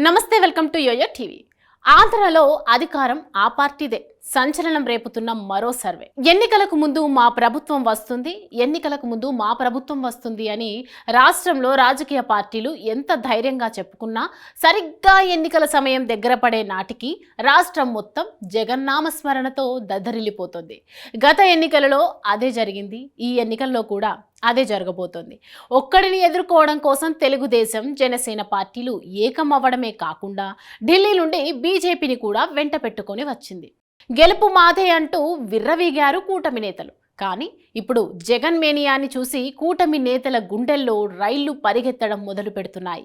నమస్తే, welcome to yo-yo TV. ఆంధ్రలో అధికారం ఆ పార్టీదే. సంచలనం రేపుతున్న మరో సర్వే. ఎన్నికలకు ముందు మా ప్రభుత్వం వస్తుంది అని రాష్ట్రంలో రాజకీయ పార్టీలు ఎంత ధైర్యంగా చెప్పుకున్నా సరిగ్గా ఎన్నికల సమయం దగ్గర పడే నాటికి రాష్ట్రం మొత్తం జగన్నామస్మరణతో దద్దరిల్లిపోతుంది. గత ఎన్నికలలో అదే జరిగింది, ఈ ఎన్నికల్లో కూడా అదే జరగబోతోంది. ఒక్కడిని ఎదుర్కోవడం కోసం తెలుగుదేశం, జనసేన పార్టీలు ఏకం అవ్వడమే కాకుండా ఢిల్లీ నుండి బీజేపీని కూడా వెంట పెట్టుకొని వచ్చింది. గెలుపు మాదే అంటూ విర్రవీగారు కూటమి నేతలు. కానీ ఇప్పుడు జగన్ మేనియాని చూసి కూటమి నేతల గుండెల్లో రైళ్లు పరిగెత్తడం మొదలు పెడుతున్నాయి.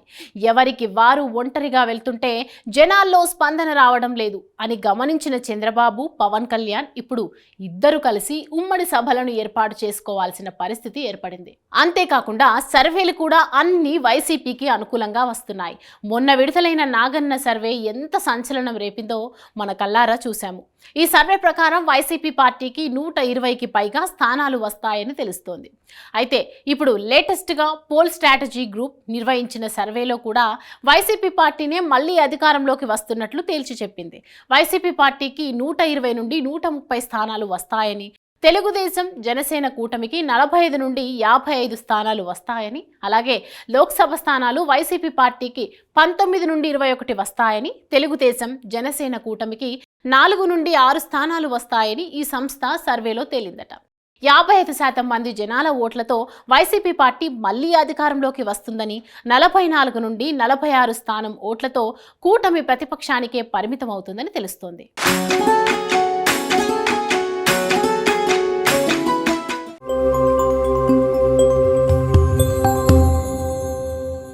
ఎవరికి వారు ఒంటరిగా వెళ్తుంటే జనాల్లో స్పందన రావడం లేదు అని గమనించిన చంద్రబాబు, పవన్ కళ్యాణ్ ఇప్పుడు ఇద్దరు కలిసి ఉమ్మడి సభలను ఏర్పాటు చేసుకోవాల్సిన పరిస్థితి ఏర్పడింది. అంతేకాకుండా సర్వేలు కూడా అన్ని వైసీపీకి అనుకూలంగా వస్తున్నాయి. మొన్న విడుదలైన నాగన్న సర్వే ఎంత సంచలనం రేపిందో మన కల్లారా చూశాము. ఈ సర్వే ప్రకారం వైసీపీ పార్టీకి 120కి పైగా స్థానాలు వస్తాయని తెలుస్తోంది. అయితే ఇప్పుడు లేటెస్ట్గా పోల్ స్ట్రాటజీ గ్రూప్ నిర్వహించిన సర్వేలో కూడా వైసీపీ పార్టీనే మళ్లీ అధికారంలోకి వస్తున్నట్లు తేల్చి చెప్పింది. వైసీపీ పార్టీకి 120 నుండి 130 స్థానాలు వస్తాయని, తెలుగుదేశం, జనసేన కూటమికి 45 నుండి 55 స్థానాలు వస్తాయని, అలాగే లోక్సభ స్థానాలు వైసీపీ పార్టీకి 19 నుండి 21 వస్తాయని, తెలుగుదేశం, జనసేన కూటమికి 4 నుండి 6 స్థానాలు వస్తాయని ఈ సంస్థ సర్వేలో తేలిందట. 55% మంది జనాల ఓట్లతో వైసీపీ పార్టీ మళ్లీ అధికారంలోకి వస్తుందని, 44 నుండి 46 స్థానం ఓట్లతో కూటమి ప్రతిపక్షానికే పరిమితం అవుతుందని తెలుస్తోంది.